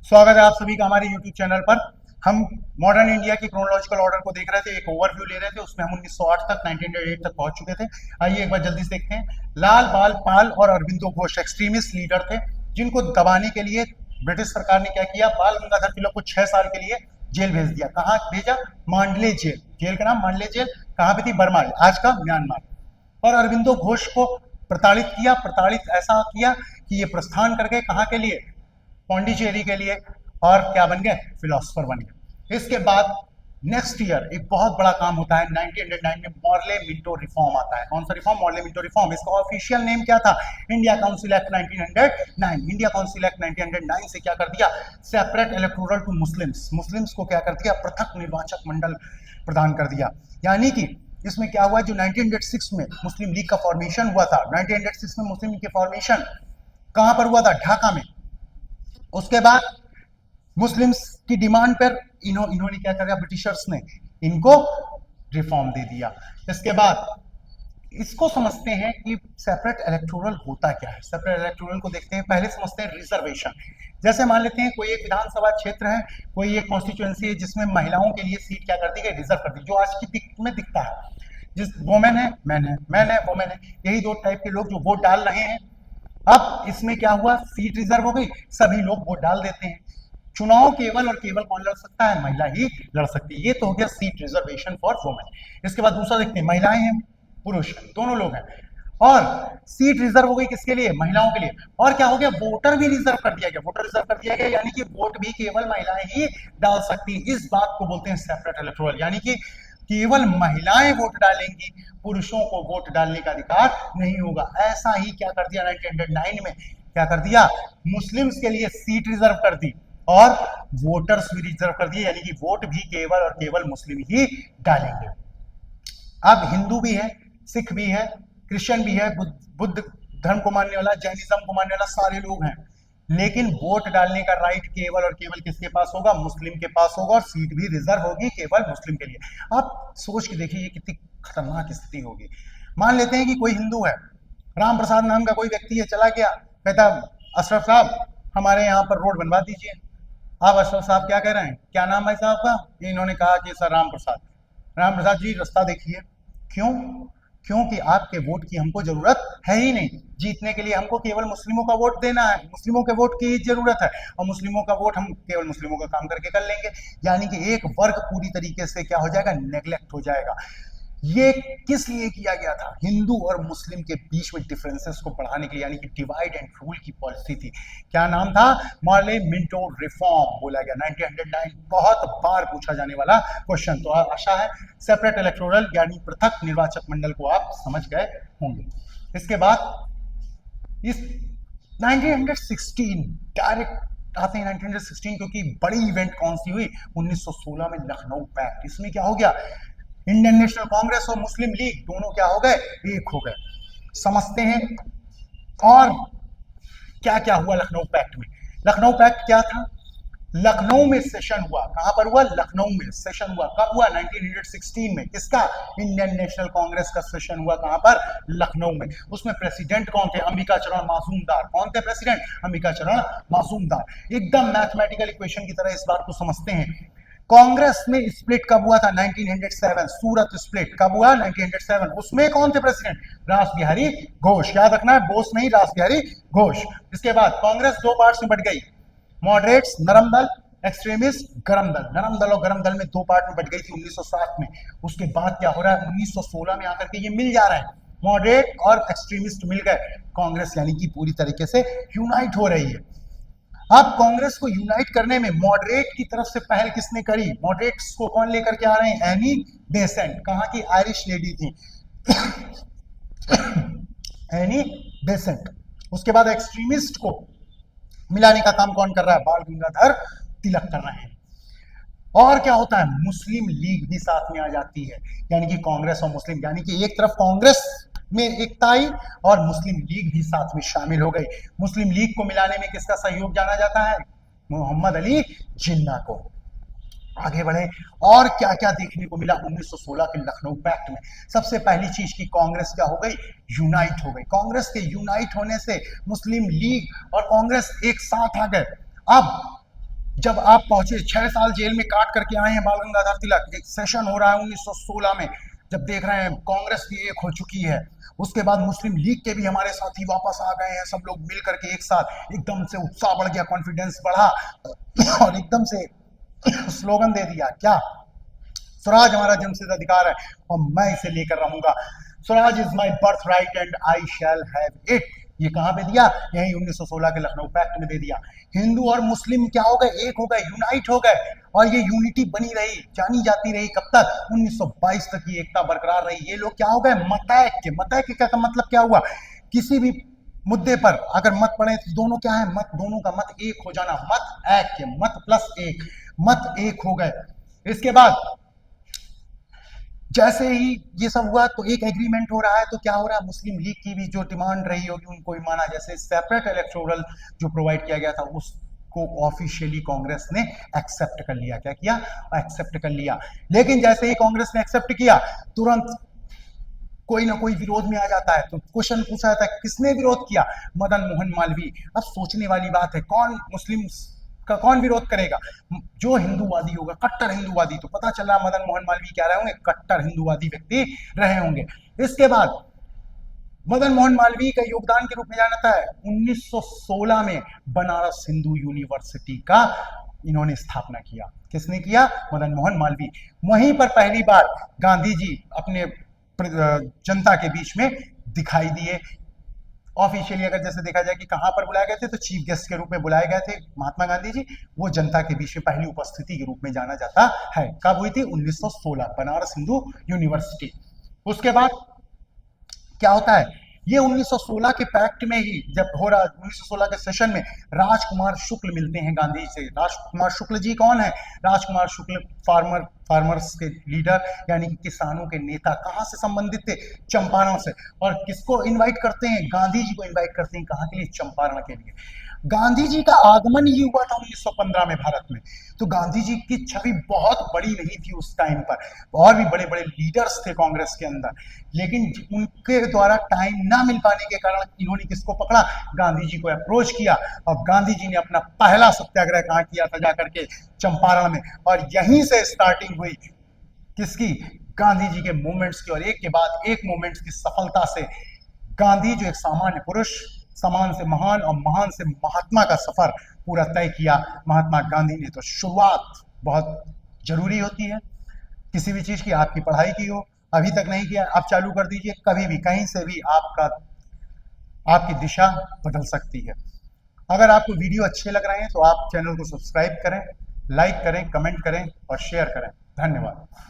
स्वागत है आप सभी का हमारे YouTube चैनल पर। हम मॉडर्न इंडिया की क्रोनोलॉजिकल ऑर्डर को देख रहे थे, एक ओवरव्यू ले रहे थे। उसमें हम 1908 तक 1908 तक पहुंच चुके थे। आइए एक बार जल्दी से देखते हैं। लाल बाल पाल और अरविंदो घोष एक्सट्रीमिस्ट लीडर थे, जिनको दबाने के लिए ब्रिटिश सरकार ने क्या किया, बाल गंगाधर तिलक को 6 साल के लिए जेल भेज दिया। कहाँ भेजा? मांडले जेल। जेल का नाम मांडले जेल। कहाँ पे थी? बर्मा, आज का म्यांमार। और अरविंदो घोष को प्रताड़ित किया। प्रताड़ित ऐसा किया कि ये प्रस्थान करके कहाँ के लिए? पौंडीचेरी के लिए। और क्या बन गए? फिलोसफर बन गए। इसके बाद नेक्स्ट ईयर एक बहुत बड़ा काम होता है। 1909 में मॉर्ले मिंटो रिफॉर्म आता है। कौन सा रिफॉर्म? Morley Minto reform. इसका ऑफिशियल नेम क्या था? India council act 1909। India council act 1909 से क्या कर दिया? Separate electoral to Muslims. Muslims को क्या कर दिया? पृथक निर्वाचक मंडल प्रदान कर दिया। यानी कि इसमें क्या हुआ, जो 1906 में मुस्लिम लीग का फॉर्मेशन हुआ था, 1906 में मुस्लिम लीग के फॉर्मेशन कहां पर हुआ था? ढाका में। उसके बाद मुस्लिम्स की डिमांड पर इन्होंने क्या किया? ब्रिटिशर्स ने इनको रिफॉर्म दे दिया। इसके बाद इसको समझते हैं कि सेपरेट इलेक्टोरल होता क्या है। सेपरेट इलेक्टोरल को देखते हैं। पहले समझते हैं रिजर्वेशन। जैसे मान लेते हैं कोई एक विधानसभा क्षेत्र है, कोई एक कॉन्स्टिट्यूएंसी है, जिसमें महिलाओं के लिए सीट क्या कर दी गई? रिजर्व कर दी। जो आज की में दिखता है, जिस वोमेन है मैन है, मैन है वोमेन है, यही दो टाइप के लोग जो वोट डाल रहे हैं। अब इसमें क्या हुआ? सीट रिजर्व हो गई, सभी लोग वोट डाल देते हैं। चुनाव केवल और केवल कौन लड़ सकता है? महिला ही लड़ सकती है। ये तो हो गया सीट रिजर्वेशन फॉर वुमेन। इसके बाद दूसरा देखते हैं, महिलाएं हैं पुरुष हैं, दोनों लोग हैं, और सीट रिजर्व हो गई किसके लिए? महिलाओं के लिए। और क्या हो गया? वोटर भी रिजर्व कर दिया गया। वोटर रिजर्व कर दिया गया, यानी कि वोट भी केवल महिलाएं ही डाल सकती है। इस बात को बोलते हैं सेपरेट इलेक्टोरल, यानी कि केवल महिलाएं वोट डालेंगी, पुरुषों को वोट डालने का अधिकार नहीं होगा। ऐसा ही क्या कर दिया 1909 में? क्या कर दिया? मुस्लिम्स के लिए सीट रिजर्व कर दी और वोटर्स भी रिजर्व कर दिए, यानी कि वोट भी केवल और केवल मुस्लिम ही डालेंगे। अब हिंदू भी है, सिख भी है, क्रिश्चियन भी है, बुद्ध धर्म को मानने वाला, जैनिज्म को मानने वाला, सारे लोग हैं, लेकिन वोट डालने का राइट केवल और केवल किसके पास होगा? मुस्लिम के पास होगा। और सीट भी रिजर्व होगी केवल मुस्लिम के लिए। आप सोच के देखिए ये कितनी खतरनाक स्थिति होगी। मान लेते हैं कि कोई हिंदू है, राम प्रसाद नाम का कोई व्यक्ति है, चला गया, कहता अशरफ साहब हमारे यहाँ पर रोड बनवा दीजिए। आप अशरफ साहब क्या कह रहे हैं? क्या नाम है साहब का? इन्होंने कहा कि सर राम प्रसाद। राम प्रसाद जी रास्ता देखिए। क्यों? क्योंकि आपके वोट की हमको जरूरत है ही नहीं। जीतने के लिए हमको केवल मुस्लिमों का वोट देना है, मुस्लिमों के वोट की जरूरत है, और मुस्लिमों का वोट हम केवल मुस्लिमों का काम करके कर लेंगे। यानी कि एक वर्ग पूरी तरीके से क्या हो जाएगा? नेग्लेक्ट हो जाएगा। ये किस लिए किया गया था? हिंदू और मुस्लिम के बीच में डिफरेंसेस को बढ़ाने के लिए, यानी कि डिवाइड एंड रूल की पॉलिसी थी। क्या नाम था? मॉर्ले मिंटो रिफॉर्म बोला गया 1909। बहुत बार पूछा जाने वाला क्वेश्चन। तो आशा है सेपरेट इलेक्टोरल यानी पृथक निर्वाचक मंडल को आप समझ गए होंगे। इसके बाद इस 1916 डायरेक्ट आते हैं 1916, क्योंकि बड़ी इवेंट कौन सी हुई? 1916 में लखनऊ पैक्ट। इसमें क्या हो गया? इंडियन नेशनल कांग्रेस और मुस्लिम लीग दोनों क्या हो गए? एक हो गए। समझते हैं और क्या क्या हुआ लखनऊ पैक्ट में। लखनऊ पैक्ट क्या था? लखनऊ में सेशन हुआ। कहां पर हुआ? लखनऊ में सेशन हुआ। कब हुआ? 1916 में। किसका? इंडियन नेशनल कांग्रेस का सेशन हुआ। कहां पर? लखनऊ में। उसमें प्रेसिडेंट कौन थे? अंबिका चरण माजूमदार। कौन थे प्रेसिडेंट? अंबिका चरण माजूमदार। एकदम मैथमेटिकल इक्वेशन की तरह इस बात को समझते हैं। कांग्रेस में स्प्लिट कब हुआ था? 1907। सूरत स्प्लिट कब हुआ? 1907। उसमें कौन थे प्रेसिडेंट? रास बिहारी घोष। याद रखना है, बोस नहीं, रास बिहारी घोष। इसके बाद कांग्रेस दो पार्ट्स में बट गई, मॉडरेट्स नरम दल, एक्सट्रीमिस्ट गरम दल। नरम दल और गरम दल में दो पार्ट में बट गई थी 1907 में। उसके बाद क्या हो रहा है? 1916 में आकर के ये मिल जा रहा है, मॉडरेट और एक्सट्रीमिस्ट मिल गए। कांग्रेस यानी कि पूरी तरीके से यूनाइट हो रही है। अब कांग्रेस को यूनाइट करने में मॉडरेट की तरफ से पहल किसने करी? मॉडरेट्स को कौन लेकर के आ रहे हैं? Annie Besant. कहां की? आयरिश लेडी थी एनी बेसेंट। उसके बाद एक्सट्रीमिस्ट को मिलाने का काम कौन कर रहा है? बाल गंगाधर तिलक कर रहे हैं। और क्या होता है? मुस्लिम लीग भी साथ में आ जाती है, यानी कि कांग्रेस और मुस्लिम, यानी कि एक तरफ कांग्रेस में एकता आई और मुस्लिम लीग भी साथ में शामिल हो गई। मुस्लिम लीग को मिलाने में किसका सहयोग जाना जाता है? मोहम्मद अली जिन्ना को। आगे बढ़े और क्या क्या देखने को मिला 1916 के लखनऊ पैक्ट में। सबसे पहली चीज की कांग्रेस क्या हो गई? यूनाइट हो गई। कांग्रेस के यूनाइट होने से मुस्लिम लीग और कांग्रेस एक साथ आ गए। अब जब आप पहुंचे 6 साल जेल में काट करके आए हैं बाल गंगाधर तिलक, एक सेशन हो रहा है 1916 में, जब देख रहे हैं कांग्रेस भी एक हो चुकी है, उसके बाद मुस्लिम लीग के भी हमारे साथी वापस आ गए हैं, सब लोग मिल करके एक साथ, एकदम से उत्साह बढ़ गया, कॉन्फिडेंस बढ़ा और एकदम से स्लोगन दे दिया क्या, स्वराज हमारा जन्मसिद्ध अधिकार है और मैं इसे लेकर रहूंगा, Swaraj is my birth right and I shall have it. ये कहां पे दिया, यही 1916 के लखनऊ पैक्ट में दे दिया। हिंदू और मुस्लिम क्या हो गए, एक हो गए, यूनाइट हो गए, और ये यूनिटी बनी रही, जानी जाती रही, कब तक, 1922 तक ये एकता बरकरार रही। ये लोग क्या हो गए, मतैक के क्या मतलब क्या हुआ, किसी भी मुद्दे पर अगर मत पड़े तो दोनों क्या है, मत, दोनों का मत एक हो जाना, मत ऐक्य, मत प्लस एक, मत एक हो गए। इसके बाद जैसे ही ये सब हुआ तो एक एग्रीमेंट हो रहा है, तो क्या हो रहा है, मुस्लिम लीग की भी जो डिमांड रही होगी उनको भी माना, जैसे सेपरेट इलेक्टोरल जो प्रोवाइड किया गया था उसको ऑफिशियली कांग्रेस ने एक्सेप्ट कर लिया। क्या किया, एक्सेप्ट कर लिया। लेकिन जैसे ही कांग्रेस ने एक्सेप्ट किया, तुरंत कोई ना कोई विरोध में आ जाता है, तो क्वेश्चन पूछा जाता है किसने विरोध किया, मदन मोहन मालवीय। अब सोचने वाली बात है, कौन मुस्लिम का कौन विरोध करेगा, जो हिंदूवादी होगा, कट्टर हिंदूवादी, तो पता चला मदन मोहन मालवीय क्या रहे होंगे, कट्टर हिंदूवादी व्यक्ति रहे होंगे। इसके बाद मदन मोहन मालवीय का योगदान के रूप में जाना जाता है 1916 में बनारस हिंदू यूनिवर्सिटी का इन्होंने स्थापना किया। किसने किया, मदन मोहन मालवीय। वहीं पर पहली बार गांधी जी अपने जनता के बीच में दिखाई दिए। ऑफिशियली अगर जैसे देखा जाए कि कहां पर बुलाए गए थे, तो चीफ गेस्ट के रूप में बुलाए गए थे महात्मा गांधी जी, वो जनता के बीच में पहली उपस्थिति के रूप में जाना जाता है। कब हुई थी, 1916, बनारस हिंदू यूनिवर्सिटी। उसके बाद क्या होता है, ये 1916 के पैक्ट में ही जब हो रहा, 1916 के सेशन में राजकुमार शुक्ल मिलते हैं गांधी से। राजकुमार शुक्ल जी कौन है, राजकुमार शुक्ल फार्मर्स के लीडर, यानी कि किसानों के नेता। कहां से संबंधित थे, चंपारण से। और किसको इनवाइट करते हैं, गांधी जी को इनवाइट करते हैं, कहां के लिए, चंपारण के लिए। गांधी जी का आगमन ही हुआ था 1915 में भारत में, तो गांधी जी की छवि बहुत बड़ी नहीं थी उस टाइम पर, और भी बड़े बड़े लीडर्स थे कांग्रेस के अंदर, लेकिन उनके द्वारा टाइम ना मिल पाने के कारण इन्होंने किसको पकड़ा, गांधी जी को अप्रोच किया, और गांधी जी ने अपना पहला सत्याग्रह कहाँ किया था, जाकर के चंपारण में, और यहीं से स्टार्टिंग हुई किसकी, गांधी जी के मूवमेंट्स की, और एक के बाद एक मूवमेंट्स की सफलता से गांधी जो एक सामान्य पुरुष, समान से महान और महान से महात्मा का सफर पूरा तय किया महात्मा गांधी ने। तो शुरुआत बहुत जरूरी होती है किसी भी चीज की, आपकी पढ़ाई की हो, अभी तक नहीं किया, आप चालू कर दीजिए, कभी भी कहीं से भी आपकी दिशा बदल सकती है। अगर आपको वीडियो अच्छे लग रहे हैं तो आप चैनल को सब्सक्राइब करें, लाइक करें, कमेंट करें और शेयर करें। धन्यवाद।